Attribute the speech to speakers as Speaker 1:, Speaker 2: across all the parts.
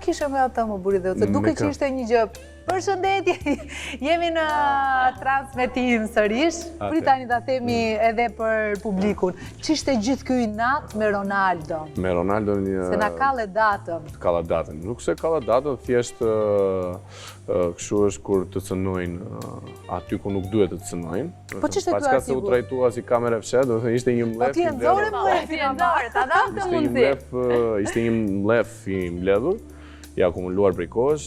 Speaker 1: kishe me ata më buri dhe, se duke që ishte një gjë. Përshëndetje, jemi në transmetim sërish, pritani ta themi edhe për publikun. Ç'ishte gjithë ky nat me Ronaldo?
Speaker 2: Me Ronaldo një...
Speaker 1: Se na kalle datën.
Speaker 2: Kalle datën. Nuk se kalle datën, thjesht kështu është kur të cënojnë aty ku nuk duhet të cënojnë.
Speaker 1: Po ç'ishte ky
Speaker 2: artikull? Paçka se u trajtua si kamerë fshet, do të thënë ishte një mlef.
Speaker 1: Po ti e nxore mlefin,
Speaker 3: ta dam të mundsi.
Speaker 2: Ishte një mlef i mbledhur, i akumuluar prej kohësh,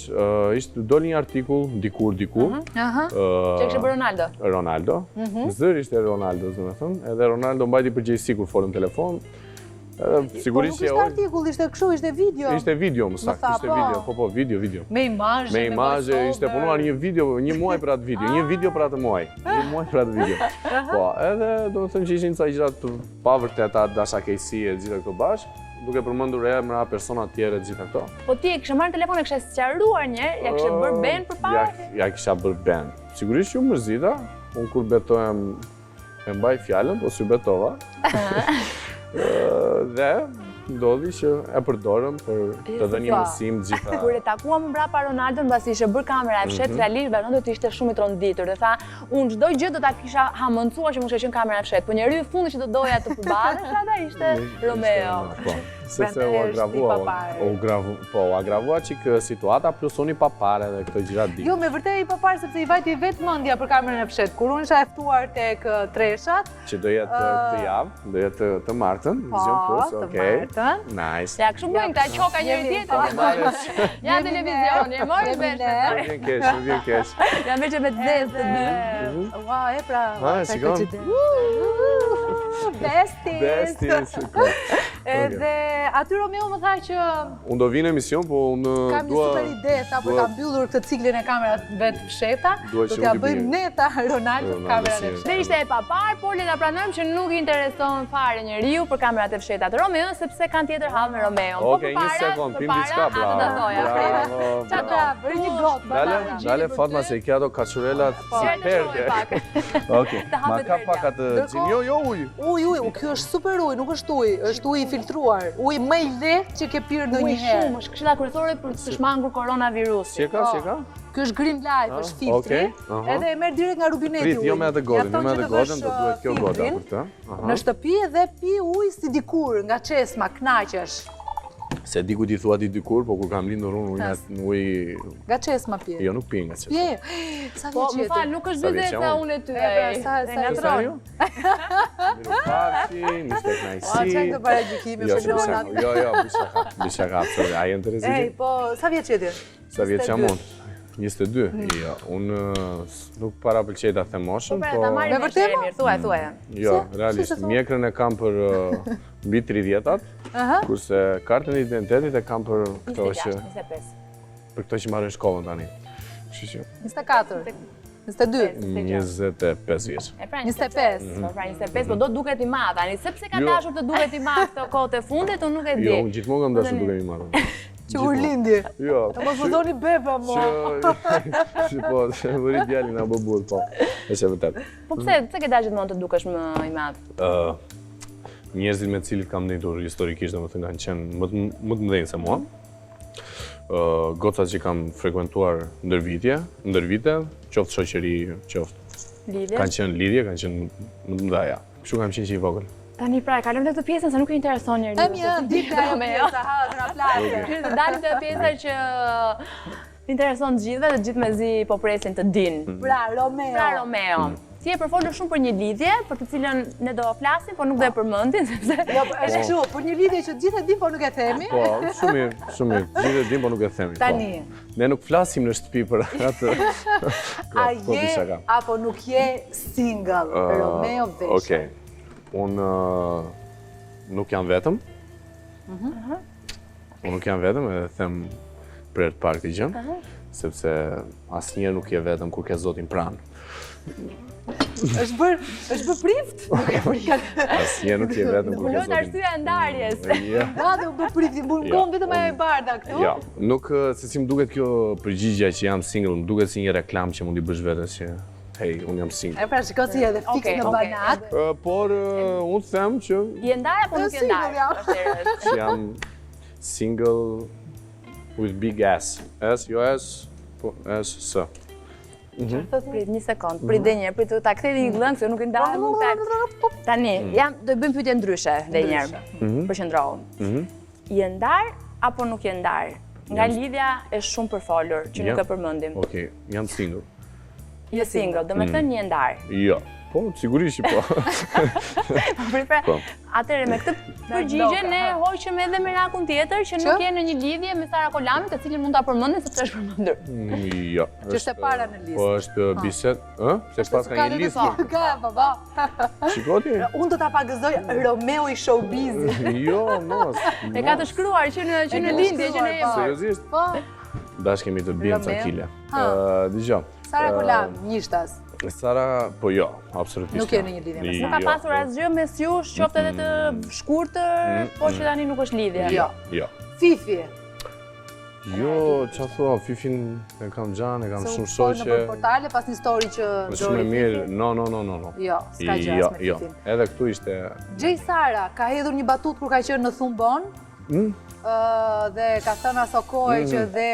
Speaker 2: doli një artikull dikur.
Speaker 3: Që kishte bërë Ronaldo?
Speaker 2: Ronaldo. Zër ishte Ronaldo, domethënë, edhe Ronaldo mbajti përgjegjësi kur folën telefon. Sigurisht
Speaker 1: po nuk ishte artikull, ishte kështu, ishte video.
Speaker 2: Ishte video, më saktë, ishte video, video.
Speaker 1: Me imazhe,
Speaker 2: me imazhe, ishte punuar një video, një muaj për atë video, një video për atë muaj. Një muaj për atë video. Po, edhe domethënë që ishin ca gjëra të pavërteta, dashakejsi e gjitha këto bashkë. Duke përmendur emra, persona të tjerë gjitha këto.
Speaker 3: Po ti e kishe marrë telefon e kishe sqaruar një herë, ja kishe bërë ban përpara?
Speaker 2: Ja kisha bërë ban. Sigurisht që u mërzita, unë kur betohem e mbaj fjalën, po si betova. Dhe ndodhi që e përdorëm për të dhënë një mësim gjitha.
Speaker 3: Kur e takuam mbrapa Ronaldon, mbasi ishte bërë kamera e fshet, realisht Ronaldo ishte shumë i tronditur dhe tha, unë çdo gjë do ta kisha hamendsuar që mos e qenë kamera e fshet, po njeriu i fundit që do doja të përballesh ata ishte Romeo.
Speaker 2: Sepse u agravua çik situata, plus unë i papare dhe këto gjëra di.
Speaker 1: Jo, me vërtet i papare sepse i vajti vetë mendja për kamerën e fshet. Kur unë isha e ftuar tek Treshat,
Speaker 2: që do jetë këtë javë, do jetë të martën, Vision Plus, okay. Nice.
Speaker 3: Ja, kështu bëjnë këta qoka njëri tjetër. Ja televizion, e mori vesh.
Speaker 2: Vjen kesh.
Speaker 3: Ja veç me zezë të dy.
Speaker 1: Ua, e pra.
Speaker 2: Shikon.
Speaker 1: Besties. Edhe aty Romeo më tha që
Speaker 2: unë do vi në emision, po unë
Speaker 1: kam një super ide, sa për ta mbyllur këtë ciklin e kamerave të fsheta, do t'ja bëjmë ne ta Ronaldo kamerat e fsheta.
Speaker 3: Dhe ishte e papar, por le ta pranojmë që nuk i intereson fare njeriu për kamerat e fsheta të Romeo, sepse kanë tjetër hall me Romeo.
Speaker 2: Okej, një sekond, pim diçka, bravo.
Speaker 1: Çfarë, bëri një gotë.
Speaker 2: Dale Fatma se i ke ato kaçurelat si perke. Okej, ma ka pak atë gjin. Jo, ujë.
Speaker 1: Ujë, ky është super ujë, nuk është ujë, është ujë i filtruar. Ujë më i lehtë që ke pirë ndonjëherë.
Speaker 3: Shumë, është këshilla kryesore për të shmangur koronavirusin.
Speaker 2: Si e ka?
Speaker 1: Ky është Green Life, është filtri. Edhe e merr direkt nga rubineti ujë.
Speaker 2: Jo me atë godën, do duhet kjo goda për të.
Speaker 1: Në shtëpi edhe pi ujë si dikur, nga çesma, knaqesh.
Speaker 2: Se di ku ti thua ti dikur, po kur kam lindur unë ujë...
Speaker 1: Nga çesma pje?
Speaker 2: Jo, nuk pi nga çesma.
Speaker 1: Pje, sa
Speaker 3: po,
Speaker 1: vjeç jete?
Speaker 3: Po, më fal, nuk është bizesa unë e ty.
Speaker 1: Sa
Speaker 3: ngatron.
Speaker 2: Miropafshi, nishte knajsi.
Speaker 1: O, çan të paragjykime për zonat.
Speaker 2: Jo, bisha ka, a jenë të rezidin?
Speaker 1: Ej, po, sa vjeç jete?
Speaker 2: Sa vjeç jam unë? 22. Jo, unë nuk para pëlqej ta them moshën, po...
Speaker 3: Me vërtet mirë, thuaj.
Speaker 2: Jo, realisht, mjekrën e kam për mbi 30-at, kurse kartën e identitetit e kam për këto që...
Speaker 3: 25.
Speaker 2: Për këto që marrën shkollën tani.
Speaker 1: 24. 22.
Speaker 2: 25 vjeç.
Speaker 3: E pra
Speaker 1: 25.
Speaker 3: Po pra 25, po do duket i madh tani, sepse ka dashur të duket i madh këto kohët e fundit, unë nuk e di.
Speaker 2: Jo, unë gjithmonë kam dashur duket i madh.
Speaker 1: Që kur lindi.
Speaker 2: Jo.
Speaker 1: Të mos vëdoni beba, mo.
Speaker 2: Që po, që vëri djalin a bëbur, po. Është e vërtet.
Speaker 3: Po pse ke dashur gjithmonë të dukesh më i madh?
Speaker 2: Njerëzit me të cilët kam ndëruar historikisht, domethënë kanë qenë më të mëdhenj se mua. Gocat që kam frekuentuar ndër vite, qoftë shoqëri, qoftë
Speaker 3: lidhje.
Speaker 2: Kanë qenë lidhje, kanë qenë më të mëdha. Kështu kam qenë që i vogël.
Speaker 3: Tani pra, kalojmë te këtë pjesën se nuk i intereson njeriu.
Speaker 1: Ditë Romeo, sa hatra plate.
Speaker 3: Dalim te pjesa që intereson të gjithëve dhe gjithë mezi po presin të dinë.
Speaker 1: Pra, Romeo.
Speaker 3: Ti e përfolur shumë për një lidhje, për të cilën ne do flasim, por nuk do e përmendim sepse
Speaker 1: jo, është kështu, për një lidhje që gjithë e dim, por nuk e themi.
Speaker 2: Po, shumë mirë. Gjithë e dim, por nuk e themi.
Speaker 1: Tani.
Speaker 2: Ne nuk flasim në shtëpi për atë.
Speaker 1: A je apo nuk je single, Romeo Vesha?
Speaker 2: Okej. Unë nuk jam vetëm. Unë nuk jam vetëm, e them për të parë këtë gjë, sepse asnjëherë nuk je vetëm kur ke Zotin pranë.
Speaker 1: është bër prift?
Speaker 2: Asnjëherë nuk je vetëm kur ke Zotin.
Speaker 3: Nuk arsyeja e ndarjes.
Speaker 1: Da, do bë prift, mungon vetëm ajo e bardha këtu.
Speaker 2: Jo, nuk se si më duket kjo përgjigjja që jam single, më duket si një reklam që mund i bësh vetes që hej, unë jam single.
Speaker 1: E pra, shiko si edhe fiks në banat.
Speaker 2: Por unë them që
Speaker 3: je ndar apo nuk je ndar?
Speaker 2: Që jam single with big S. S, jo S, po S, S.
Speaker 3: Prit, një sekund, prit dhe njerë, prit ta kthej një lëngë, se nuk e ndaj nuk ta... Tani, do bëjmë pyetje ndryshe dhe njerë, përqendrohu. Je ndar apo nuk je ndar? Nga lidhja e shumë përfolur, që nuk e përmendim.
Speaker 2: Okej, jam single.
Speaker 3: Je single, do me thënë je ndar.
Speaker 2: Jo. Po, sigurisht që po.
Speaker 3: Atëre me këtë përgjigje ne hoqëm edhe mirakun tjetër që nuk je në një lidhje me Sara Kolamit, të cilin mund ta përmendim sepse është përmendur.
Speaker 2: Jo.
Speaker 1: Që është e para në listë.
Speaker 2: Po është bisedë, ë? Se pas ka një listë.
Speaker 1: Ka, baba.
Speaker 2: Shikoti?
Speaker 1: Unë do ta pagëzoj Romeo i showbizit.
Speaker 2: Jo, mos.
Speaker 3: E ka të shkruar që në lindje që ne jemi.
Speaker 2: Seriozisht?
Speaker 1: Po.
Speaker 2: Dash kemi të bjem ca kile. Dëgjoj.
Speaker 1: Sara Kolam, njishtas.
Speaker 2: Sara, po jo, absolutisht.
Speaker 1: Nuk je në një lidhje me
Speaker 3: Nuk ka pasur asgjë mes jush, qoftë edhe të shkurtër, po që tani nuk është lidhje.
Speaker 2: Jo.
Speaker 1: Fifi.
Speaker 2: Jo, qa thua, Fifin e kam gjanë, e kam shumë shoqe.
Speaker 1: Në portale, pas një story që
Speaker 2: Shumë e mirë, no.
Speaker 1: Jo, s'ka gjë as me Fifin.
Speaker 2: Edhe këtu ishte...
Speaker 1: Gjej Sara ka hedhur një batut kur ka qenë në Thumbon, dhe ka thënë aso kohë që dhe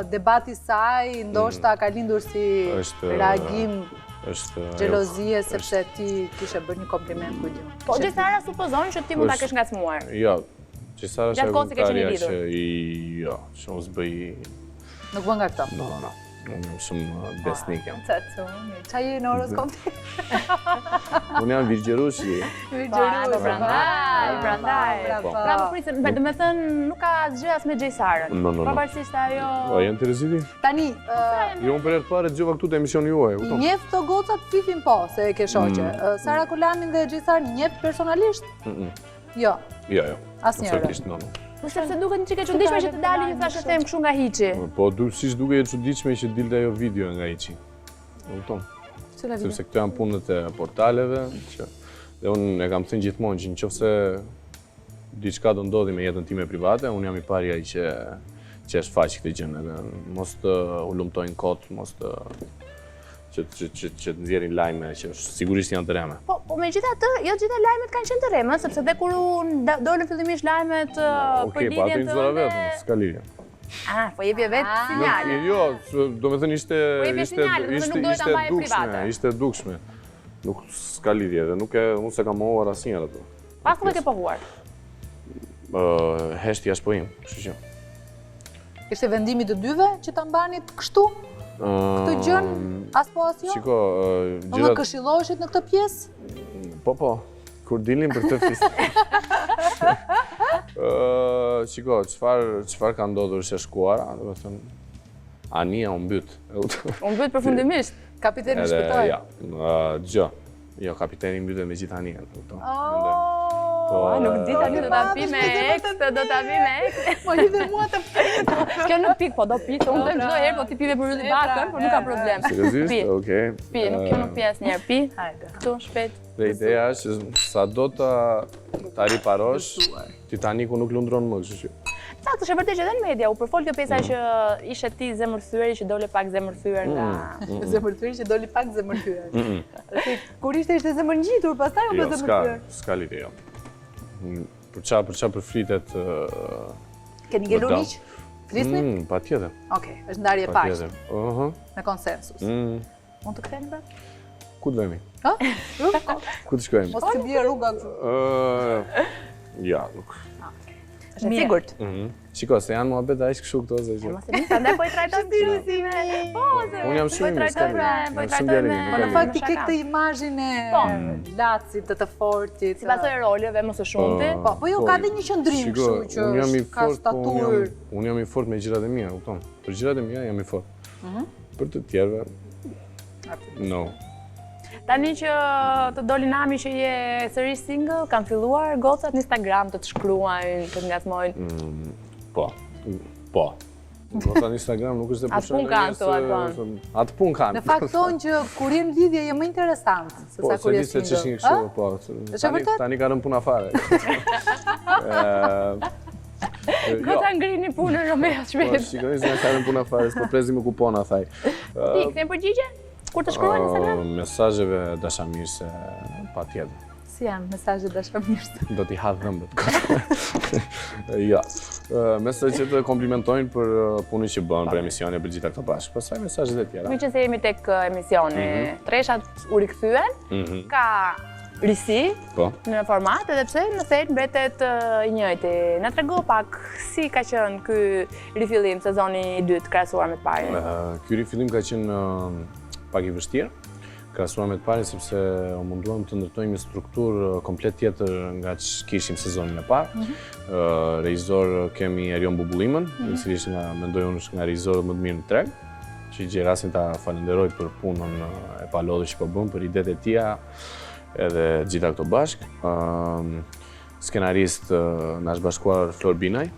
Speaker 1: debati saj ndoshta ka lindur si reagim xhelozie sepse ti kishe bërë një kompliment kujt.
Speaker 3: Po gjej Sara supozon që ti mund ta kesh ngacmuar.
Speaker 2: Jo. Që Sara
Speaker 3: Gjatë kohës që ke qenë i lidhur.
Speaker 2: Jo, që unë s'bëj...
Speaker 3: Nuk bën nga këto.
Speaker 2: No. Unë jam shumë besnik jam.
Speaker 1: Qa je në horoskop ti?
Speaker 2: Unë jam virgjerushi.
Speaker 3: Prandaj. Bravo prisë, do me thënë nuk ka asgjë as me Gjej Sarën.
Speaker 2: No.
Speaker 3: Pavarësisht ajo...
Speaker 2: Po, janë të reziti?
Speaker 1: Tani...
Speaker 2: Jo, unë për e të pare të gjova këtu të emisioni juaj.
Speaker 1: Njef të gocat Fifin po, se e ke shoqe. Sara Kolamin dhe Gjej Sarën njef personalisht? Jo.
Speaker 2: Jo.
Speaker 1: Asnjëherë.
Speaker 2: Absolutisht, no.
Speaker 3: Po sepse duket një çike çuditshme që të dalin ju thashë them kështu nga hiçi.
Speaker 2: Po siç duket e çuditshme që dilte ajo video nga hiçi. Kupton? Sepse këto janë punët e portaleve që dhe unë e kam thënë gjithmonë që nëse diçka do ndodhi me jetën time private, unë jam i pari ai që është faq këtë gjë, edhe mos të ulumtojnë kot, mos të që të nxjerrin lajme që sigurisht janë të rreme.
Speaker 3: Po megjithatë, jo gjitha lajmet kanë qenë të rreme, sepse dhe kur dolën fillimisht lajmet për lidhjen
Speaker 2: tënde. Okej, po aty vetëm, s'ka lidhje.
Speaker 3: Po jepje vetë sinjale.
Speaker 2: Jo, do me thënë ishte dukshme. Nuk s'ka lidhje dhe unë se kam mohuar asnjëherë ato.
Speaker 3: Pas ku e ke pohuar?
Speaker 2: Heshti jashtë pojim, kështu që.
Speaker 1: Ishte vendimi të dyve që ta mbanit kështu? Këtë gjën, as po as jo?
Speaker 2: Shiko,
Speaker 1: gjërat... Në këshilloheshit në këtë pjesë?
Speaker 2: Po, kur dilin për këtë fisë. Shiko, qëfar ka ndodhur që shkuara, do të thënë, Ania unë mbyt.
Speaker 3: Unë mbyt përfundimisht?
Speaker 1: Kapiteni shpëtoj?
Speaker 2: Jo, kapiteni mbyt me gjithë Ania.
Speaker 3: Nuk di tani do ta pi me eks, do ta pi me eks.
Speaker 1: Po lidhe mua të pik.
Speaker 3: Kjo nuk pik, po do pik. Unë them çdo herë, po ti pive për rrugë bakën, por nuk ka problem.
Speaker 2: Seriozisht? Okej.
Speaker 3: Pi, nuk pi asnjëherë, pi. Hajde. Këtu shpejt.
Speaker 2: Dhe ideja është që sado ta riparosh, Titaniku nuk lundron më, kështu që.
Speaker 3: Saktë, është vërtet që edhe në media u përfol kjo pjesa që ishe ti zemërthyeri që dole pak zemërthyer nga...
Speaker 1: Zemërthyeri që doli pak zemërthyer. Kur ishte zemërngjitur, pastaj u bë zemërthyer.
Speaker 2: Jo, s'ka lidhje, jo. Për qa përflitet...
Speaker 1: Keni ngelur miq? Flisni?
Speaker 2: Pa tjetër.
Speaker 1: Okej, është ndarje paqe. Me konsensus. Mund të kthehemi pra?
Speaker 2: Ku të vemi? Ku të shkojmë?
Speaker 1: Mos të bje rruga kështu.
Speaker 2: Ja, nuk.
Speaker 3: Është e sigurt.
Speaker 2: Shiko, se janë muhabet aq kështu këto se që.
Speaker 3: Mos e di, prandaj po i trajtojmë si po.
Speaker 2: Unë jam shumë i
Speaker 3: trajtojmë.
Speaker 1: Po në fakt ti ke këtë imazhin e Lacit të fortit.
Speaker 3: Si pasojë roleve më së shumti.
Speaker 1: Po jo ka edhe një qëndrim kështu që ka staturë.
Speaker 2: Unë jam i fortë me gjërat e mia, kupton? Për gjërat e mia jam i fortë. Për të tjerëve no.
Speaker 3: Tani që të doli nami që je sërish single, kanë filluar gocat në Instagram të shkruajnë, të ngacmojnë?
Speaker 2: Po. Gocat në Instagram nuk është e
Speaker 3: Atë
Speaker 2: përshërë
Speaker 3: pun kanë të atë.
Speaker 2: Atë pun kanë.
Speaker 1: Në fakt thonë që kur je në lidhje je më interesant se sa kur je single.
Speaker 2: Po, se di se që është një kështu, po. Tani ka rënë puna fare.
Speaker 3: Gota ngrini punën Romeo shpejt.
Speaker 2: Po, shikoni se ka rënë puna fare, s'po prezim me kupona, thaj.
Speaker 3: Ti, këthem përgjigje? Kur të shkruajnë në Instagram?
Speaker 2: Mesazheve dashamirëse pa tjetër.
Speaker 1: Si janë mesazhet dashamirëse?
Speaker 2: Do t'i hadh dhëmbët. Ja. Mesazhe që të komplimentojnë për punën që bën për emisione për gjitha këto bashkë. Pastaj mesazhet e tjera.
Speaker 3: Që se jemi tek emisioni, treshat u rikthyen, ka risi në format, edhe pse në thelb mbetet i njëjti. Na trego pak si ka qenë ky rifillim sezoni i dytë krahasuar me të parin.
Speaker 2: Ky rifillim ka qenë pak i vështirë. Krahasuar me të parin sepse u munduam të ndërtojmë një strukturë komplet tjetër nga që kishim sezonin e parë. Regjisor kemi Erion Bubullimën, i cili ishte mendoj unë nga regjizorët më të mirë në treg, që gjej rastin ta falenderoj për punën e palodhur që po bën, për idetë e tija edhe gjitha këto bashk. Skenarist na është bashkuar Flor Binaj,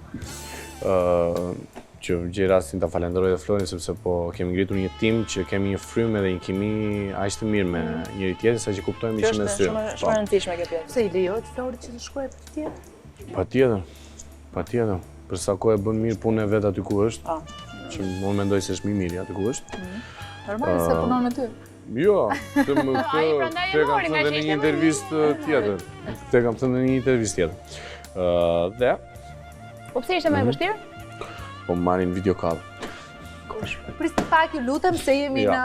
Speaker 2: që gjej rastin ta falenderoj dhe Florin sepse po kemi ngritur një tim që kemi një frymë dhe një kimi aq të mirë me njëri tjetrin sa që kuptojmë që në sy.
Speaker 3: Shumë e rëndësishme kjo pjesë.
Speaker 1: Pse i lejohet Florit që të shkojë për tjetër?
Speaker 2: Patjetër. Për sa kohë e bën mirë punën e vet aty ku është. Që unë mendoj se është më mirë aty ku është.
Speaker 1: Normal se punon me ty.
Speaker 2: Jo, te kam thënë në një intervistë tjetër. Te kam thënë në një intervistë tjetër. Dhe
Speaker 3: po pse ishte më e vështirë?
Speaker 2: Po marrin video call.
Speaker 1: Prisni pak, ju lutem se jemi në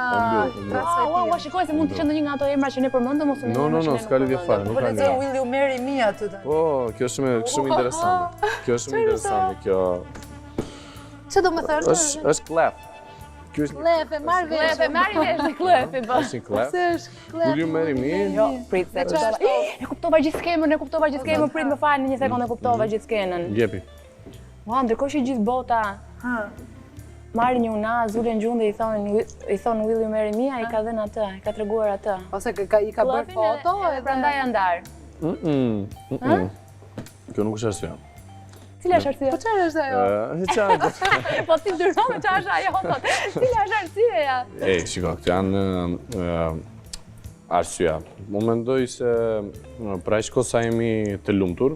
Speaker 1: transmetim.
Speaker 3: Shikoj se mund të qenë ndonjë nga ato emra që ne përmendëm ose
Speaker 2: No, s'ka lidhje fare, nuk
Speaker 1: Po
Speaker 2: ka
Speaker 1: lexoj
Speaker 2: lidhje.
Speaker 1: Will You Marry Me aty tani.
Speaker 2: Po, kjo është shumë interesante. Kjo është shumë interesante, kjo.
Speaker 1: Çfarë do të thënë?
Speaker 2: Është klef. Ky është
Speaker 1: Klef e marr vesh.
Speaker 3: Klef e marr vesh në klefi, po.
Speaker 2: është një klef.
Speaker 1: Se është klef.
Speaker 2: Will You Marry Me?
Speaker 3: Jo, prit se çfarë. E kuptova gjithë skemën, prit më falni një sekondë, e kuptova gjithë skenën.
Speaker 2: Jepi.
Speaker 3: Ua, ndërkohë që gjithë bota marrin një unaz, ulen gjunde i thon Will You Marry Me, ai ka dhënë atë, i ka treguar atë.
Speaker 1: Ose i ka bërë foto
Speaker 3: edhe prandaj janë ndar.
Speaker 2: Kjo nuk është arsye.
Speaker 3: Cila është arsyeja?
Speaker 1: Po çfarë është ajo?
Speaker 3: Po ti dyron me çfarë është ajo thot. Cila është arsyeja?
Speaker 2: Shiko, këto janë arsyeja. Unë mendoj se pra shko sa jemi të lumtur,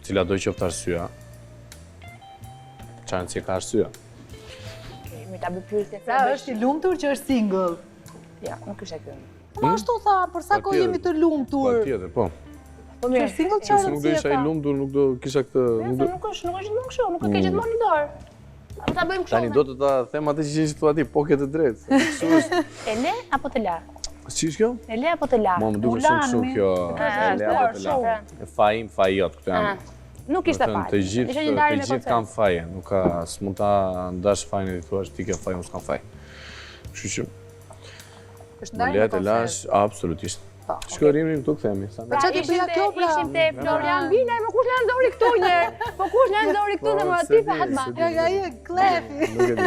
Speaker 2: cila do qoftë arsyeja. Çfarë si ka arsyeja?
Speaker 3: Mi ta bëj pyetje.
Speaker 1: Pra është i lumtur që është single.
Speaker 3: Ja, nuk është e kjo.
Speaker 1: Po ashtu tha, për sa kohë jemi të lumtur.
Speaker 2: Patjetër, po.
Speaker 3: Po
Speaker 1: Që është single çfarë?
Speaker 2: Nëse nuk do isha i lumtur, nuk do kisha këtë.
Speaker 3: Nuk është gjithmonë kështu, nuk e ke gjithmonë në dorë. Ta bëjmë kështu.
Speaker 2: Tani do të ta them atë që thua ti, po ke të drejtë. Kështu është.
Speaker 3: E le apo të la?
Speaker 2: Si është kjo?
Speaker 3: E le apo të la?
Speaker 2: Mo më duket shumë kështu kjo. E le apo të la? Fajim, fajot këtu janë.
Speaker 3: Nuk ishte faj.
Speaker 2: Të gjithë kanë faje, nuk ka s'mund ta ndash fajin e ti thuash ti ke faj, unë s'kam faj. Kështu që
Speaker 1: Është
Speaker 2: më
Speaker 1: ndarje
Speaker 2: le të lash absolutisht. Shko rim këtu kthehemi.
Speaker 1: Po çfarë do bëja kjo pra?
Speaker 3: Ishim te Florian Binaj, më kush na nxori këtu një? Po kush na nxori këtu dhe më ti Fatma?
Speaker 1: Ja, ai klefi.
Speaker 2: Nuk e di.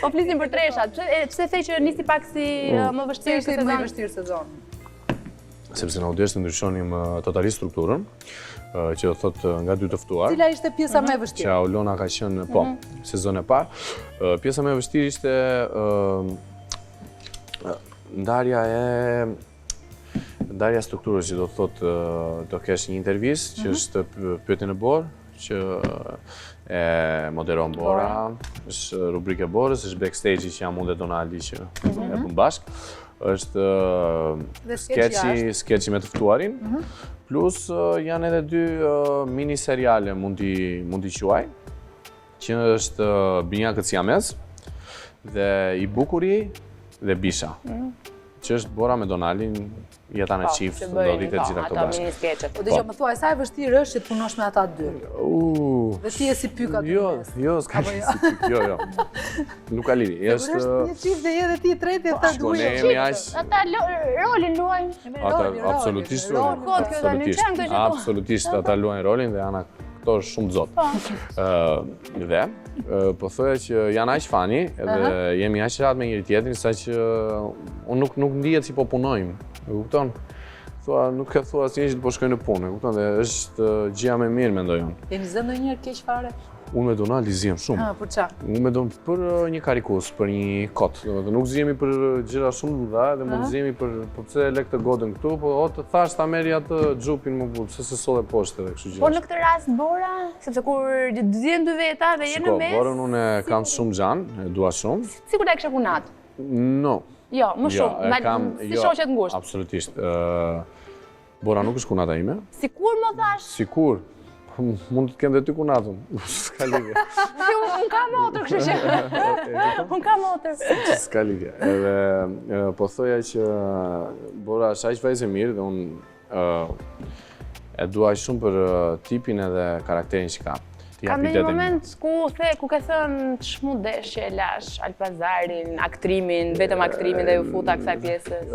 Speaker 3: Po flisim për treshat. Pse the që nisi pak si më vështirë
Speaker 1: Ishte më i vështirë sezon.
Speaker 2: Sepse në audienc ndryshonim totalisht strukturën, që do thotë nga dy të ftuar.
Speaker 1: Cila ishte pjesa më e vështirë?
Speaker 2: Që Aulona ka qenë, po, sezon e parë. Pjesa më e vështirë ishte ndarja strukturës, që do thotë do kesh një intervistë që është pyetjen e Borë, që e moderon Bora, është rubrikë e Borës, është backstage që jam unë dhe Donaldi që e bën bashkë. Është skeçi me të ftuarin, plus janë edhe dy mini seriale mund t'i quaj, që është Binjakët Siamez dhe I Bukuri dhe Bisha. Që është Bora me Donaldin, jeta në qift, do rritet gjitha këto bashkë.
Speaker 1: Po dëgjoj, më thuaj, sa e vështirë është që të punosh me ata dy? Dhe ti je si pyk aty.
Speaker 2: Jo, s'ka si pyk, jo. Nuk ka lidhje.
Speaker 1: Është një qift dhe je dhe ti i tretë e ta duaj.
Speaker 3: Ata rolin luajnë.
Speaker 2: Ata absolutisht rolin. Absolutisht ata luajnë rolin dhe janë aktorë shumë zot. Dhe po thoya që janë aq fani edhe jemi aq rahat me njëri tjetrin sa që unë nuk ndihet si po punojmë. E kupton? Nuk e thua asnjë që po shkoj në punë, e kupton? Dhe është gjëja më e mirë mendoj unë.
Speaker 1: Jeni zënë ndonjëherë keq fare?
Speaker 2: Unë me Donaldi ziem shumë.
Speaker 1: Për çfarë?
Speaker 2: Unë me Donaldi për një karikus, për një kot. Nuk zihemi për gjëra shumë të mëdha, dhe mund zihemi për pse lek të godën këtu, po të thash ta merri atë xhupin më burr, pse se solle poshtë edhe kështu gjë.
Speaker 3: Po në këtë rast Bora, sepse kur zihen dy veta dhe jenë në mes.
Speaker 2: Borën unë kam shumë xhan, e dua shumë.
Speaker 3: Sikur ta kisha punat.
Speaker 2: No.
Speaker 3: Jo, më shumë. Si shoqet ngushtë.
Speaker 2: Absolutisht. Bora nuk është kunata ime.
Speaker 3: Sikur më thash?
Speaker 2: Sikur. mund të kemë dhe ty kunatun. S'ka lidhje.
Speaker 3: Unë kam motër, kështu që. Unë kam motër.
Speaker 2: S'ka lidhje. Edhe po thoja që Bora është aq vajzë e mirë dhe unë e dua shumë për tipin edhe karakterin që ka.
Speaker 3: Ka në një moment ku ke thënë ç'mu desh që e lash Alpazarin, aktrimin, vetëm aktrimin dhe ju futa kësaj pjesës?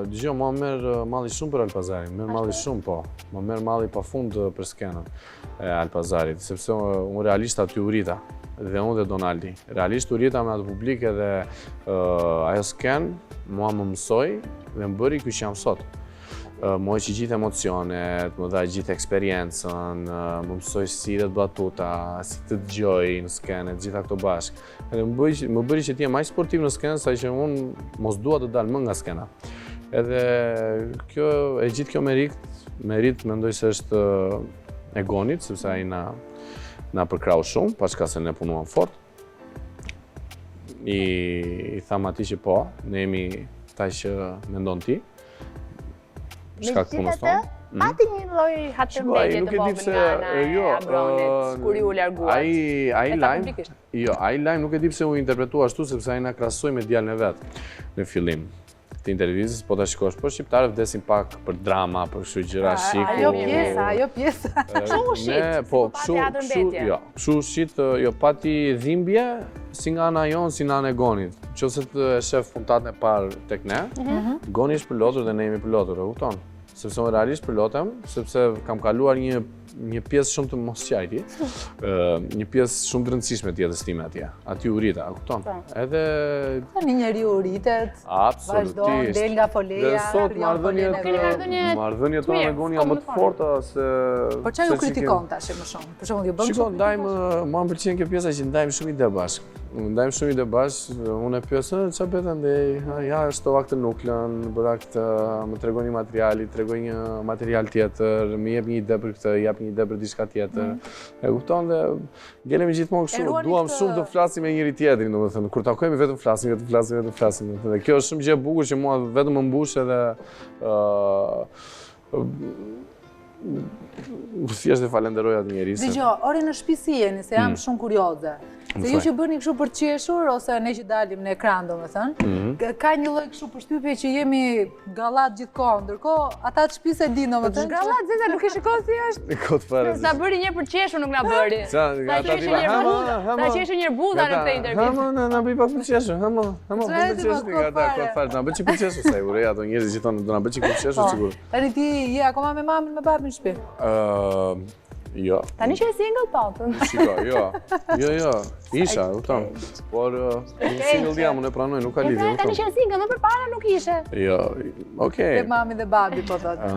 Speaker 2: Dgjoj, ma merr malli shumë për Alpazarin, merr malli shumë po. Ma merr malli pafund për skenën e Alpazarit, sepse unë realisht aty u rrita. Dhe unë dhe Donaldi. Realisht u rrita me atë publike dhe ajo skenë mua më mësoj dhe më bëri ky që jam sot. Më hoqi gjithë emocionet, më dha gjithë eksperiencën, më mësoj si të batuta, si të dëgjoj në skenë, gjitha këto bashkë. Edhe më bëri që t'jem aq sportiv në skenë, sa që unë mos dua të dalë më nga skena. Edhe gjithë kjo merit mendoj se është e Gonit, sepse ai na përkrau shumë, paçka se ne punuam fort. I tham atij që po, ne jemi ta që mendon ti. Shkak punës tonë.
Speaker 3: Pati një lloj hatërmbetje të vogël nga ana e Abronit, kur ju larguat.
Speaker 2: Ai lajm nuk e di pse u interpretua ashtu, sepse ai na krahasoi me djalin e vet në fillim të intervistës, po ta shikosh, po shqiptarët vdesin pak për drama, për kështu gjëra shiku.
Speaker 1: Ajo pjesa.
Speaker 3: Kështu u shit.
Speaker 2: Po, kështu shit, jo pati dhimbje si nga ana jonë, si nga ana e Gonit. Nëse të shef puntatën e parë tek ne, Goni është pilotur dhe ne jemi pilotur, e kupton? Sepse unë realisht pilotem, sepse kam kaluar një pjesë shumë të mosqajti, një pjesë shumë të rëndësishme të jetës time atje. Aty u rrita, kupton? Edhe
Speaker 1: një njeriu u rritet, vazhdon, del nga foleja.
Speaker 2: Dhe sot marrëdhëniet tona me Goni janë më të forta se.
Speaker 1: Por çfarë ju kritikon tash më shumë? Për shembull, ju bën
Speaker 2: shumë. Shikoj, ndajmë, mua më pëlqen kjo pjesa që ndajmë shumë ide bashkë. Ndajmë shumë ide bashkë, unë e pyes, çfarë bëhet andej? Ja, shtova këtë nuklën, bëra këtë, më tregon një material, tregoj një material tjetër, më jep një ide për këtë, jap një ide për diçka tjetër. E kupton dhe ngelemi gjithmonë kështu, duam shumë të flasim me njëri tjetrin, domethënë, kur takohemi vetëm flasim. Dhe kjo është shumë gjë e bukur që mua vetëm më mbush edhe thjesht e falenderoj atë njerëz.
Speaker 1: Dgjoj, ori në shtëpi si jeni, se jam shumë kurioze. Se ju që bëni kështu për të qeshur, ose ne që dalim në ekran, domethënë, ka një lloj kështu përshtypje që jemi gallat gjithkohë, ndërkohë ata të shtëpisë e dinë domethënë.
Speaker 3: Gallat zeza nuk e shikon si është.
Speaker 2: Kot fare.
Speaker 3: Sa bëri një për të qeshur nuk na bëri. Sa qeshur një budha në këtë intervistë.
Speaker 2: Na bëj pak për të qeshur, për të qeshur ata kot fare. Na bëj për të qeshur sa i urrej ato njerëz që thonë do na bëj për të qeshur sigurisht.
Speaker 1: Tani ti je akoma me mamën me babën në shtëpi?
Speaker 2: Jo.
Speaker 3: Tani që e single po?
Speaker 2: Shiko, jo. Isha, kupton. Por single jam, unë e pranoj, nuk ka lidhje.
Speaker 3: Tani që e single, më përpara nuk ishe.
Speaker 2: Jo, okej.
Speaker 1: Te mami dhe babi po thotë.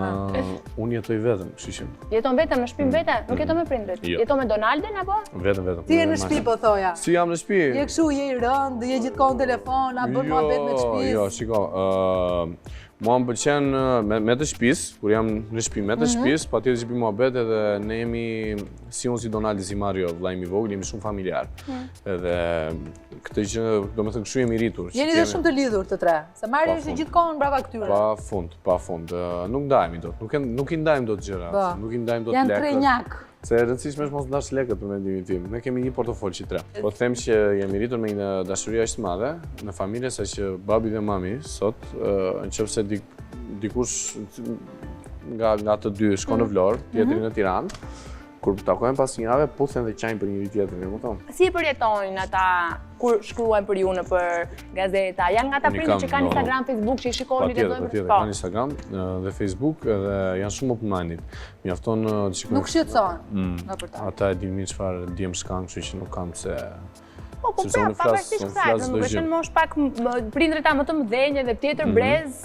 Speaker 2: Unë jetoj vetëm, kështu që.
Speaker 3: Jeton vetëm në shtëpinë vete? Nuk jeton me prindrit? Jeton me Donaldin apo?
Speaker 2: Vetëm.
Speaker 1: Ti je në shtëpi po thoja.
Speaker 2: Si jam në shtëpi?
Speaker 1: Je kështu, je i rënd, je gjithkohë në telefon, a bën muhabet me shtëpisë?
Speaker 2: Jo, shiko. Mua më pëlqen me të shtëpisë, kur jam në shtëpi me të shtëpisë, patjetër që bëjmë muhabet edhe ne jemi si unë si Donaldi si Mario, vllai im i vogël, jemi shumë familjar. Edhe këtë gjë, domethënë kështu jemi rritur.
Speaker 1: Jeni dhe shumë të lidhur të tre, se Mario është gjithkohë brava këtyre.
Speaker 2: Pafund. Nuk ndajemi dot, nuk i ndajmë dot gjëra, nuk i ndajmë dot lekë.
Speaker 1: Janë trenjak.
Speaker 2: Se e rëndësishme është mos ndash lekët për mendimin tim. Ne kemi një portofol që tre. Po them që jemi rritur me një dashuri aq të madhe në familje, sa që babi dhe mami sot, nëse dikush nga të dy shkon në Vlorë, tjetri në Tiranë, kur takohen pas një jave, puthen dhe qajnë për njëri tjetrin, e kupton?
Speaker 3: Si e përjetojnë ata kur shkruajnë për ju nëpër gazeta? Janë nga ata prindër që kanë Instagram, Facebook, që i shikojnë i lexojnë?
Speaker 2: Patjetër, kanë Instagram dhe Facebook dhe janë shumë open-minded. Mjafton të shikojnë.
Speaker 1: Nuk shqetësohen nëpër ta.
Speaker 2: Ata e dinë mirë çfarë diem s'kan, kështu që nuk kam pse.
Speaker 3: Po, pavarësisht kësaj, nuk është mosh pak prindërit ta më të mëdhenj dhe tjetër brez.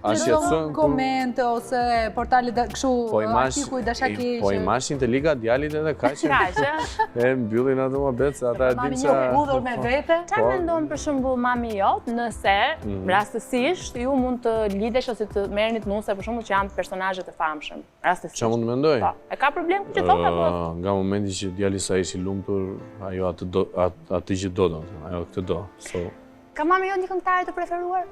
Speaker 1: Në komente ose portalet kështu artikuj dashaki.
Speaker 2: Po imashin të liga djalit edhe kaq. E mbyllin ato muhabet se ata e dinë
Speaker 1: se mami një me vete.
Speaker 3: Çfarë mendon për shembull mami jot nëse rastësisht ju mund të lidhesh ose të merrni të nuse për shembull që janë personazhe të famshëm. Rastësisht.
Speaker 2: Çfarë mund të mendoj?
Speaker 3: Po. E ka problem që thot apo?
Speaker 2: Nga momenti që djali sa ishi lumtur, ajo atë që do, ajo këtë do.
Speaker 3: Ka mami jot një këngëtare të preferuar?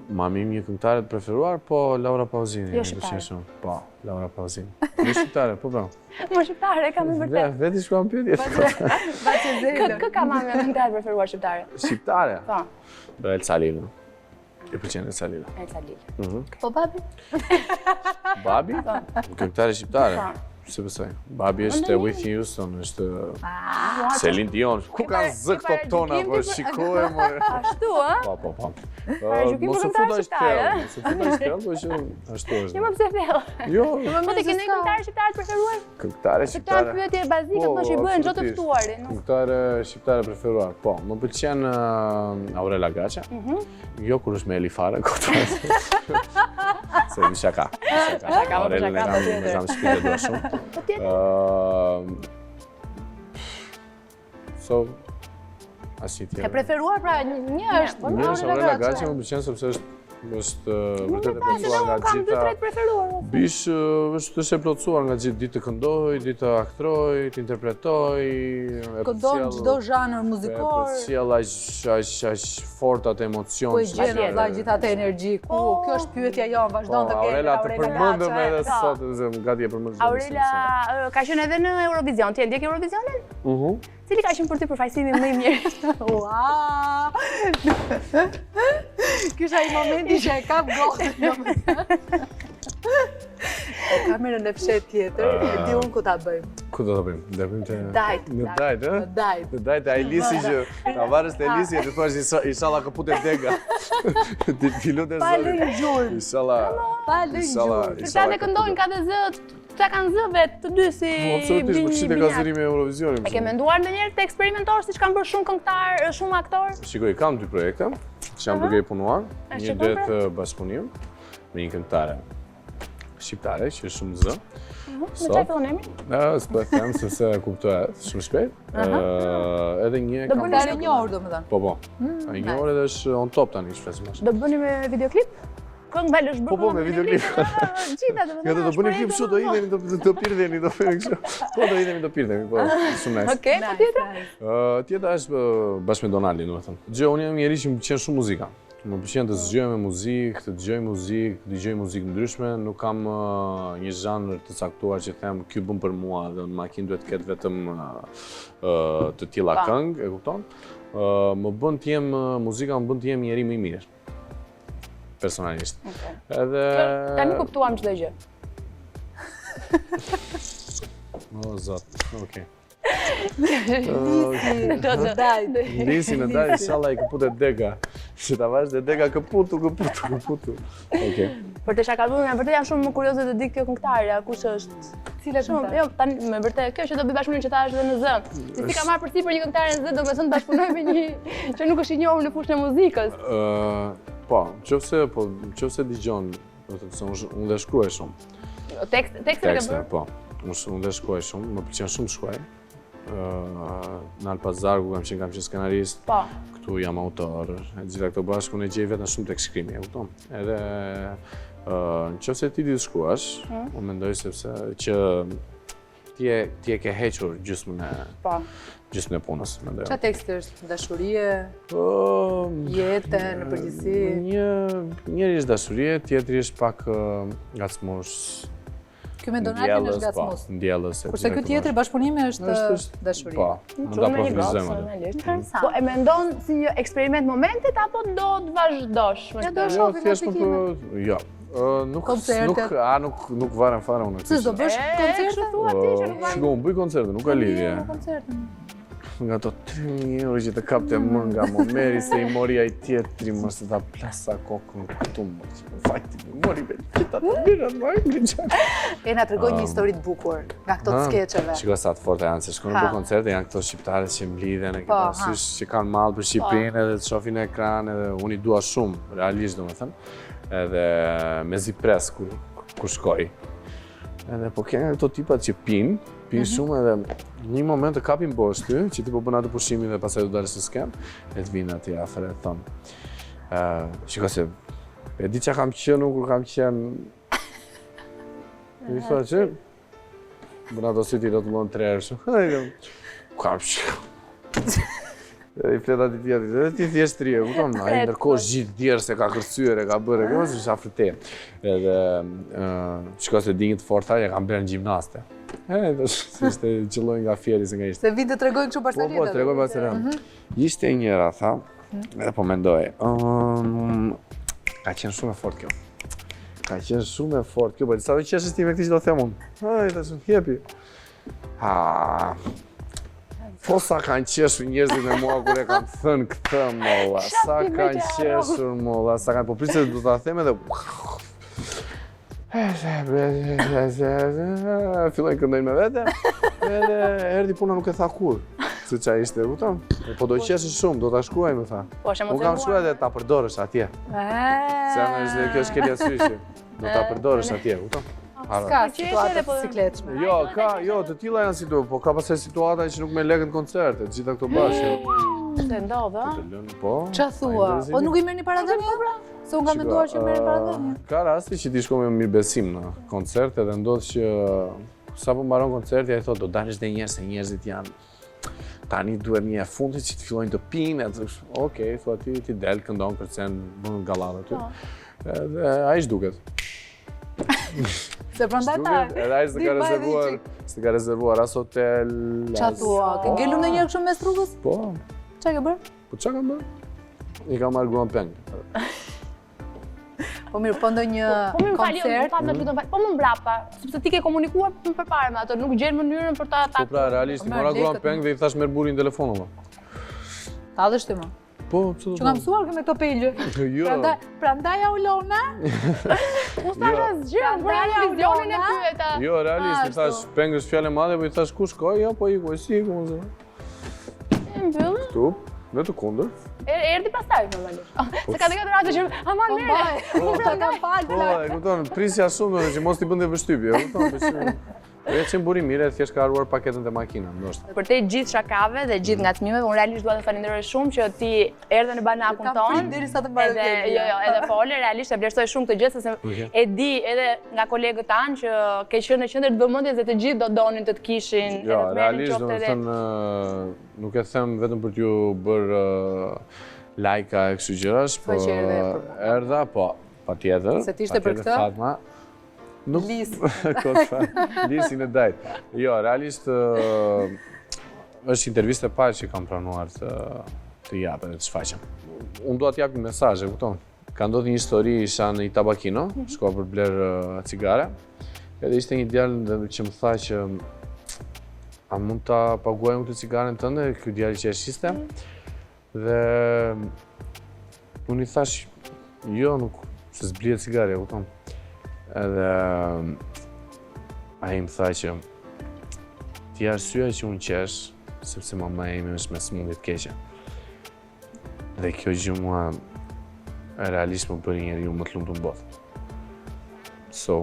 Speaker 2: Mami im një këngëtare të preferuar, po Laura Pauzini.
Speaker 3: Jo shqiptare.
Speaker 2: Po, Laura Pauzini. Jo shqiptare, po.
Speaker 3: Më shqiptare, kam e vërtet.
Speaker 2: Veti shkuam pyetje.
Speaker 3: Kë ka mami këngëtare preferuar shqiptare?
Speaker 2: Shqiptare?
Speaker 3: Po.
Speaker 2: Do Elsa Lila. E pëlqen Elsa Lila.
Speaker 3: Elsa Lila.
Speaker 1: Po babi?
Speaker 2: Babi? Këngëtare shqiptare. Se besoj. Babi është Whitney Houston, është Celine Dion. Ku kanë zë këto tona, po shikoj më.
Speaker 3: Ashtu, ë?
Speaker 2: Po.
Speaker 3: Gjykimi për këngëtare shqiptare, ë?
Speaker 2: Mos e futa shkëll, po që ashtu është.
Speaker 3: Jo më pse thellë.
Speaker 2: Jo.
Speaker 3: Po ti ke ndonjë këngëtare shqiptare të preferuar?
Speaker 2: Këngëtare
Speaker 3: Këta
Speaker 2: shqiptare.
Speaker 3: pyetje bazike, thosh i bëhen çdo të ftuarin.
Speaker 2: Këngëtare shqiptare preferuar. Po, më pëlqen Aurela Gaça. Jo kur është me Elifare këtë. Se mi shaka. Aurela me zam shpirë do shumë.
Speaker 3: Po tjetër?
Speaker 2: So, asnjë tjetër.
Speaker 1: Ke preferuar pra një është
Speaker 2: Aurela Gaça më pëlqen sepse është vërtet e plotësuar nga
Speaker 3: Kam
Speaker 2: gjitha.
Speaker 3: 2-3 preferuar.
Speaker 2: Bish është e plotësuar nga gjithë ditë të këndoj, ditë të aktroj, të interpretoj.
Speaker 1: Këndon çdo zhanër muzikor.
Speaker 2: Për sjell aq fort atë emocion.
Speaker 1: Po i gjen vëlla gjithë atë energji. Ku kjo është pyetja jonë, vazhdon të gjen
Speaker 2: Aurela të përmendëm edhe sot, gati e përmendëm.
Speaker 3: Aurela ka qenë edhe në Eurovision. Ti e ndjek Eurovisionin? Cili ka qenë për ty përfaqësimi më i mirë?
Speaker 1: Ua! Ky është ai momenti që e kap gotën. Kamerën e fshet tjetër, e di unë ku ta bëjmë.
Speaker 2: Ku do ta bëjmë? Do bëjmë te
Speaker 1: Dajt.
Speaker 2: Në Dajt, ë?
Speaker 1: Në Dajt.
Speaker 2: Në Dajt e Elisi që ta varësh te Elisi e të thuash inshallah kapute dega. Ti lutem
Speaker 1: Pa lënë gjurmë.
Speaker 2: Inshallah.
Speaker 1: Pa lënë gjurmë.
Speaker 3: Këta ne këndojnë ka dhe zë, ta kanë zë vetë të dy si
Speaker 2: absolutisht, për çfarë ka zërimi e Eurovisionit?
Speaker 3: E ke menduar ndonjëherë të eksperimentor siç kanë bërë shumë këngëtar, shumë aktor?
Speaker 2: Shikoj, kam dy projekte që jam duke i punuar. Një det bashkëpunim me një këngëtare shqiptare që është shumë zë.
Speaker 3: Në çfarë fillon emri?
Speaker 2: S'po e them sepse e kuptoj shumë shpejt. Edhe një
Speaker 1: Do bëni një njohur domethënë.
Speaker 2: Po. Ai njohur edhe është on top tani, shpresoj.
Speaker 3: Do bëni me videoklip? Këngë balë është bërë.
Speaker 2: Po, me videoklip.
Speaker 3: Gjitha do
Speaker 2: Ja do bëni klip kështu, do idhemi do pirdhemi, do bëjmë kështu. Po do idhemi do pirdhemi, po shumë nice.
Speaker 3: Okej, po tjetër?
Speaker 2: Tjetra është bashkë me Donaldin, domethënë. Gjë, unë jam njeri që më pëlqen shumë muzika. Më pëlqen të zgjoj me muzikë, të dëgjoj muzikë ndryshme, nuk kam një zhanër të caktuar që them ky bën për mua dhe në makinë duhet të ketë vetëm të tilla këngë, e kupton? Më bën të jem muzika më bën të jem njeri më i mirë. Personalisht. Edhe
Speaker 3: tani kuptuam çdo gjë.
Speaker 2: O zot, okej.
Speaker 1: Nisi
Speaker 2: në Dajt, inshallah i këputet dega. Që ta vash dhe dega këputu. Okej.
Speaker 3: Për të shakalluar, me vërtet janë shumë kurioze të di kjo këngëtarja, kush është.
Speaker 1: Cila
Speaker 3: shumë, jo, tani me vërtet kjo që do bëj bashkëpunim që ta është dhe në zë. Si ka marrë përsipër një këngëtare në zë, do të thënë bashkëpunoj me një që nuk është i njohur në fushën e muzikës.
Speaker 2: Po, nëse dëgjon, do të thonë unë dhe shkruaj shumë.
Speaker 3: Tekstet e ke bërë?
Speaker 2: Po. Unë dhe shkruaj shumë, më pëlqen shumë shkruaj. Në Alpazar ku kam qenë skenarist.
Speaker 3: Po.
Speaker 2: Këtu jam autor. E gjitha këto bashkë unë e gjej vetëm shumë tek shkrimi, e kupton? Edhe nëse ti di të shkruash, unë mendoj sepse që ti e ke hequr gjysmën e punës, mendoj.
Speaker 1: Çfarë teksti është? Dashurie? Jetë në përgjithësi?
Speaker 2: Njëri është dashurie, tjetri është pak ngacmues.
Speaker 1: Ky me Donaldin është ngacmues.
Speaker 2: Ndjellës.
Speaker 1: Kurse ky tjetri bashkëpunimi është dashurie.
Speaker 2: Po, mund ta profilizojmë atë.
Speaker 3: Po e mendon si një eksperiment momentit apo do të vazhdosh?
Speaker 2: Jo, thjesht jo. Nuk varen fare unë.
Speaker 1: Si do bësh koncerte?
Speaker 2: Shiko, unë bëj koncerte, nuk ka lidhje. Nga to 3.000 euro që të kapte më nga Momeri, se i mori ai tjetri, më se ta plasa kokën këtu më. Fajti, i mori me qita të mirën, më e gëgjanë.
Speaker 1: E na tregoj një histori të bukur nga këto të skeqeve.
Speaker 2: Shiko sa të forte janë, se shkojnë në koncerte, janë këto shqiptare që mblidhen, e ke parasysh që kanë mallë për Shqipërinë edhe të shohin në ekran, edhe unë i dua shumë, realisht domethënë. Edhe me zi pres kur shkoj. Edhe po kënë këto tipat që pinë shumë edhe një moment të kapin bosh ty, që ti po bën atë pushimin dhe pastaj do dalësh në skenë, e të vinë aty afër e thonë. Shiko se, e di që kam qenë, kur kam qenë... I thua që, bën ato si ti do të mënë 3 herë shumë. Kam qenë. I fletat i tjetër, ti thjesht rije, kupton, ai ndërkohë gjithë djerë se ka kërcyer, e ka bërë, kjo është afërte. Edhe shiko se dinjë të forta, e kam bërë në gjimnaste. Ishte qëlloj nga fjeri se nga ishte.
Speaker 1: Se vitë të tregoj kështu Barcelona.
Speaker 2: Po, tregoj Barcelona. Ishte njëra, tha, edhe po mendoj, ka qenë shumë e fort kjo. Ka qenë shumë e fort kjo, po sa do qeshës ti me këti që do them unë. Hajde, tash jepi. Po sa kanë qeshur njerëzit me mua kur e kanë thënë këtë, molla. Sa kanë qeshur, molla. Sa kanë, po prisë do ta them edhe. Filloj këndojnë me vete, edhe erdi puna nuk e tha kur. Se qa ishte, kupton? Po do qeshësh shumë, do ta shkruaj, më tha. Unë kam shkruaj dhe ta përdorësh atje. Se anë kjo është kelja syshi. Do ta përdorësh atje, kupton?
Speaker 1: Ska situata të sikletshme.
Speaker 2: Jo, të tilla janë situata, po ka pasaj situata që nuk me legën koncerte, gjitha këto bashkë.
Speaker 3: Se ndodhë,
Speaker 2: Po.
Speaker 1: Qa thua? O nuk i merrni paradhënie? Se unë kam menduar që merrni paradhënie.
Speaker 2: Ka rasti që ti shko me mirëbesim në koncerte dhe ndodh që sa po mbaron koncerti ai thotë do dalësh edhe një herë se njerëzit janë tani duhet një e fundit që të fillojnë të pinë, okej, thua ti del këndon kërcen bën gallat aty. Edhe ai zhduket.
Speaker 1: Se prandaj ta.
Speaker 2: Edhe ai s'ka rezervuar as hotel.
Speaker 1: Qa thua? Ke ngelur ndonjëherë kështu mes rrugës?
Speaker 2: Po.
Speaker 1: Qa ke bërë?
Speaker 2: Po qa kam bërë? I kam marrë gruan peng.
Speaker 1: Po mirë, po ndonjë koncert.
Speaker 3: Po më mbrapa, sepse ti ke komunikuar përpara me ato, nuk gjen mënyrën për ta
Speaker 2: Po pra, realisht, mora gruan peng dhe i thash merr burin telefon më.
Speaker 1: Ta dhe shty më.
Speaker 2: Po, ç'do.
Speaker 1: Që kam mësuar me këto pelgjë.
Speaker 2: Jo.
Speaker 1: Prandaj ja ulona.
Speaker 3: Unë thash asgjë, por televizionin e pyeta.
Speaker 2: Jo, realisht, i thash peng është fjalë e madhe, po i thash ku shkoj? Jo, po iku, si iku.
Speaker 3: Mbyll.
Speaker 2: Këtu, në të kundër.
Speaker 3: Erdi pastaj normalisht. Se ka dhënë raste që aman merre.
Speaker 1: Po ta kam falë.
Speaker 2: Po, e kupton, prisja shumë që mos t'i bënte vështypje, e kupton, po që burim mire, thjesht ka haruar paketën te makina, ndoshta.
Speaker 3: Për te gjithë shakave dhe gjithë ngacmimeve, unë realisht dua të falenderoj shumë që ti erdhe në banakun ton.
Speaker 1: Derisa të mbaroj
Speaker 3: fjalën. Jo, edhe fole, realisht e vlerësoj shumë këtë gjë sepse e di edhe nga kolegët tanë që ke qenë në qendër të vëmendjes dhe të gjithë do donin të kishin.
Speaker 2: Jo, realisht do të thënë nuk e them vetëm për t'ju bërë lajka e kështu gjërash, po erdha, po, patjetër.
Speaker 1: Se t'ishte për këtë?
Speaker 2: Lisin e dajt. Jo, realisht është interviste parë që kam pranuar të japë dhe të shfaqem. Unë do t'japë një mesazhe, kupton? Ka ndodhur një histori, isha në Tabakino, shkova për blerë cigare, edhe ishte një djalë që më tha që a mund ta paguajmë këtë cigaren tënde, ky djalë që e shiste, dhe unë i thash, jo, nuk, se s'blihet cigare, kupton? Edhe ai më tha që ti arsyeja që unë qesh, sepse mama ime është me sëmundje të keqe. Dhe kjo gjë mua realisht më bëri njeriu më të lumtur në botë. So,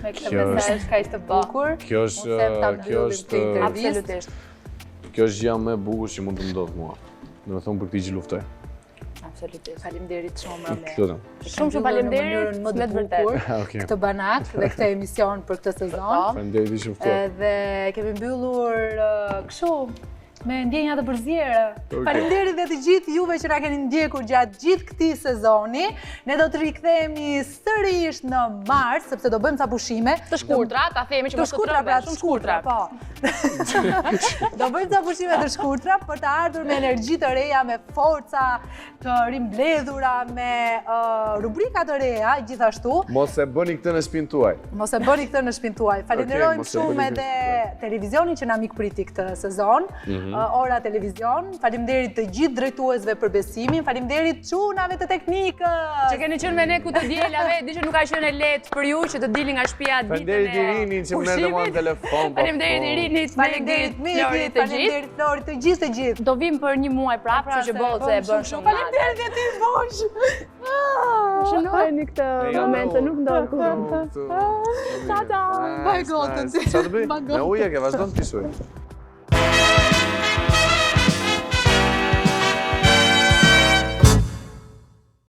Speaker 1: me këtë mesazh kaq të bukur.
Speaker 2: Kjo është
Speaker 3: absolutisht.
Speaker 2: Kjo është gjëja më e bukur që mund të ndodh mua. Domethënë për këtë gjë luftoj.
Speaker 3: Absolutisht.
Speaker 1: Faleminderit shumë Rame.
Speaker 3: Shumë faleminderit
Speaker 1: më të bukur këtë banak dhe këtë emision për këtë sezon.
Speaker 2: Faleminderit shumë fort.
Speaker 1: Edhe kemi mbyllur kështu me ndjenja të përzierë. Faleminderit dhe të gjithë juve që na keni ndjekur gjatë gjithë këtij sezoni. Ne do të rikthehemi sërish në mars, sepse do bëjmë ca pushime
Speaker 3: të shkurtra, ta themi që mos të trembë, shumë shkurtra.
Speaker 1: Po. Do bëjmë ca pushime të shkurtra për të ardhur me energji të reja, me forca të rimbledhura, me rubrika të reja, gjithashtu.
Speaker 2: Mos e bëni këtë në shtëpinë tuaj.
Speaker 1: Mos e bëni këtë në shtëpinë tuaj. Falenderojmë shumë edhe televizionin që na mikpriti këtë sezon. Ora Televizion, faleminderit të gjithë drejtuesve për besimin, faleminderit çunave të teknikës.
Speaker 3: Që keni qenë me ne ku të dielave, di që nuk ka qenë lehtë për ju që të dilni nga shtëpia ditën e.
Speaker 2: Faleminderit Irinin që më merrte mua në telefon.
Speaker 3: Faleminderit Irinit,
Speaker 1: faleminderit Mikit, faleminderit Florit, të gjithë.
Speaker 3: Do vim për një muaj prapë, kështu që bollce e bën shumë.
Speaker 1: Faleminderit edhe ti bosh.
Speaker 3: Shënojeni këtë moment, nuk ndodh kurrë. Ciao ciao.
Speaker 1: Bye gotën.
Speaker 2: Sa të bëj? Me ujë ke vazhdon të pisuj.